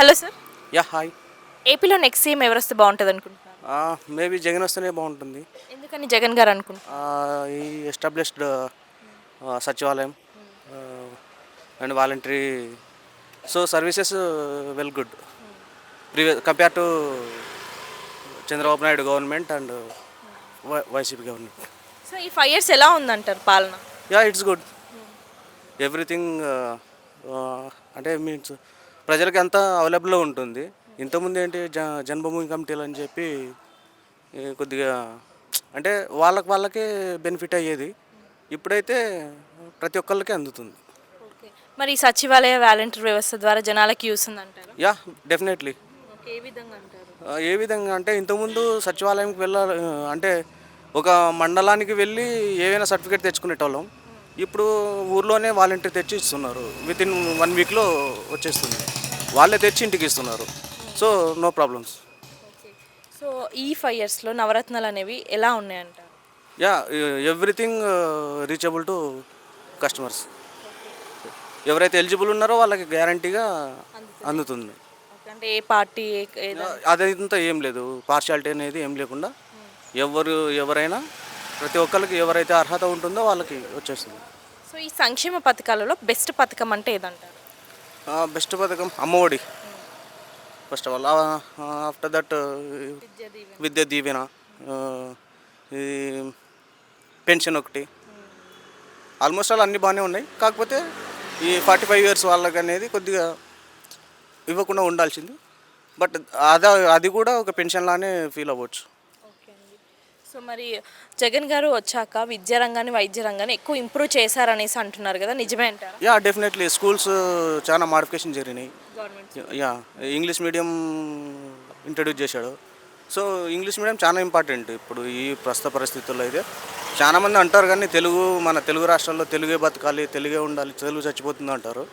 Hello sir. Yeah hi. ఏపీలో next CM ఎవరు వస్తే బాగుంటుంది అనుకుంటున్నారు? మేబీ జగన్ వస్తేనే బాగుంటుంది. ఎందుకని జగన్ గారు అనుకుంటున్నారు? ఈ ఎస్టాబ్లిష్డ్ సచివాలయం and voluntary so services well good compare to Chandrababu Naidu government and YCP government. So ఈ 5 years ఎలా ఉందంటారు పాలన? యా ఇట్స్ గుడ్ ఎవ్రీథింగ్ అంటే మీన్స్ ప్రజలకి అంతా అవైలబుల్లో ఉంటుంది. ఇంతకుముందు ఏంటి జన్మభూమి కమిటీలు అని చెప్పి కొద్దిగా అంటే వాళ్ళకే బెనిఫిట్ అయ్యేది. ఇప్పుడైతే ప్రతి ఒక్కళ్ళకి అందుతుంది. ఓకే. మరి ఈ సచివాలయ వాలంటీర్ వ్యవస్థ ద్వారా జనాలకి యూస్ ఉందంటారు? Yeah definitely. ఏ విధంగా అంటారు? ఏ విధంగా అంటే ఇంతకుముందు సచివాలయంకి వెళ్ళాలి అంటే ఒక మండలానికి వెళ్ళి ఏవైనా సర్టిఫికేట్ తెచ్చుకునేటోళ్ళం. ఇప్పుడు ఊర్లోనే వాలంటీర్ తెచ్చి ఇస్తున్నారు. వితిన్ 1 weekలో వచ్చేస్తుంది. వాళ్ళే తెచ్చి ఇంటికి ఇస్తున్నారు. So no problems. Okay. So ఈ 5 yearsలో నవరత్నాలు అనేవి ఎలా ఉన్నాయంటారు? Yeah everything reachable to customers. ఎవరైతే ఎలిజిబుల్ ఉన్నారో వాళ్ళకి గ్యారంటీగా అందుతుంది. ఓకే. అంటే ఏ పార్టీ అదంతా ఏం లేదు, పార్షాలిటీ అనేది ఏం లేకుండా ఎవరైనా ప్రతి ఒక్కరికి ఎవరైతే అర్హత ఉంటుందో వాళ్ళకి వచ్చేస్తుంది. సో ఈ సంక్షేమ పథకాలలో బెస్ట్ పథకం అంటే ఏదంటారు? బెస్ట్ పథకం Amma Vodi first of all. After that Vidya Deevena, ఈ పెన్షన్ ఒకటి. ఆల్మోస్ట్ ఆల్ అన్నీ బాగానే ఉన్నాయి. కాకపోతే ఈ 45 years వాళ్ళకి అనేది కొద్దిగా ఇవ్వకుండా ఉండాల్సింది. బట్ అది కూడా ఒక పెన్షన్ లానే ఫీల్ అవ్వచ్చు. ఓకే అండి. సో మరి జగన్ గారు వచ్చాక విద్యారంగాన్ని వైద్య రంగాన్ని ఎక్కువ ఇంప్రూవ్ చేశారనేసి అంటున్నారు కదా, నిజమే అంటారా? Yeah definitely. స్కూల్స్ చాలా మాడిఫికేషన్ జరిగినాయి. Government yeah English medium introduce చేశాడు. సో ఇంగ్లీష్ మీడియం చాలా ఇంపార్టెంట్ ఇప్పుడు ఈ ప్రస్తుత పరిస్థితుల్లో. అయితే చాలామంది అంటారు కానీ మన తెలుగు రాష్ట్రాల్లో తెలుగే బతకాలి, తెలుగే ఉండాలి, తెలుగు చచ్చిపోతుంది అంటారు.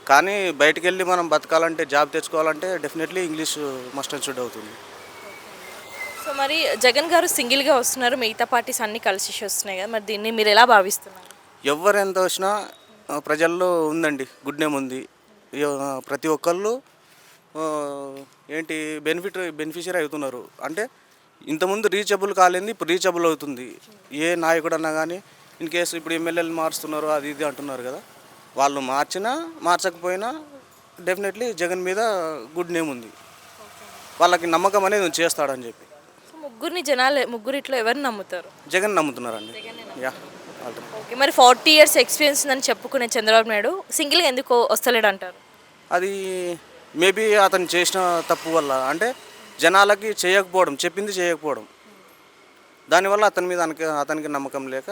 కానీ బయటికి వెళ్ళి మనం బతకాలంటే, జాబ్ తెచ్చుకోవాలంటే definitely English must and should అవుతుంది. సో మరి జగన్ గారు సింగిల్గా వస్తున్నారు, మిగతా పార్టీస్ అన్నీ కలిసి వస్తున్నాయి కదా, మరి దీన్ని మీరు ఎలా భావిస్తున్నారు? ఎవరు ఎంత వచ్చినా ప్రజల్లో ఉందండి, గుడ్ నేమ్ ఉంది. ప్రతి ఒక్కళ్ళు ఏంటి బెనిఫిషియరీ అవుతున్నారు. అంటే ఇంతకుముందు రీచబుల్ కాలేంది ఇప్పుడు రీచబుల్ అవుతుంది. ఏ నాయకుడు అన్నా కానీ ఇన్ కేసు ఇప్పుడు ఎమ్మెల్యేలు మారుస్తున్నారు అది ఇది అంటున్నారు కదా, వాళ్ళు మార్చకపోయినా డెఫినెట్లీ జగన్ మీద గుడ్ నేమ్ ఉంది. వాళ్ళకి నమ్మకం అనేది చేస్తాడని చెప్పి ముగ్గురిట్లో ఎవరిని నమ్ముతారు? జగన్ నమ్ముతున్నారండి. యా. ఓకే. మరి 40 years ఎక్స్పీరియన్స్ ఉందని చెప్పుకునే చంద్రబాబు నాయుడు సింగిల్గా ఎందుకు వస్తలేడు అంటారు? అది మేబీ అతను చేసిన తప్పు వల్ల, అంటే జనాలకి చెప్పింది చేయకపోవడం, దానివల్ల అతనికి నమ్మకం లేక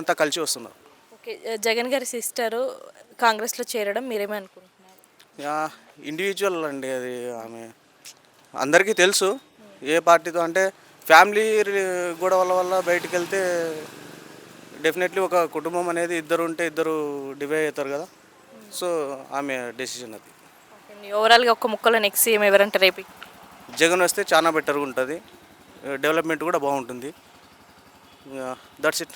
అంతా కలిసి వస్తున్నారు. ఓకే. జగన్ గారి సిస్టరు కాంగ్రెస్లో చేరడం మీరేమే అనుకుంటున్నారు? యా ఇండివిజువల్ అండి అది. ఆమె అందరికీ తెలుసు ఏ పార్టీతో, అంటే ఫ్యామిలీ గొడవల వల్ల బయటికి వెళ్తే డెఫినెట్లీ ఒక కుటుంబం అనేది ఇద్దరు ఉంటే ఇద్దరు డివైడ్ అవుతారు కదా. సో ఆమె డెసిషన్ అది. ఓవరాల్గా ఒక ముక్కలో నెక్స్ట్ సీఎం ఎవరంటారు రేపు? జగన్ వస్తే చాలా బెటర్గా ఉంటుంది, డెవలప్మెంట్ కూడా బాగుంటుంది. That's it.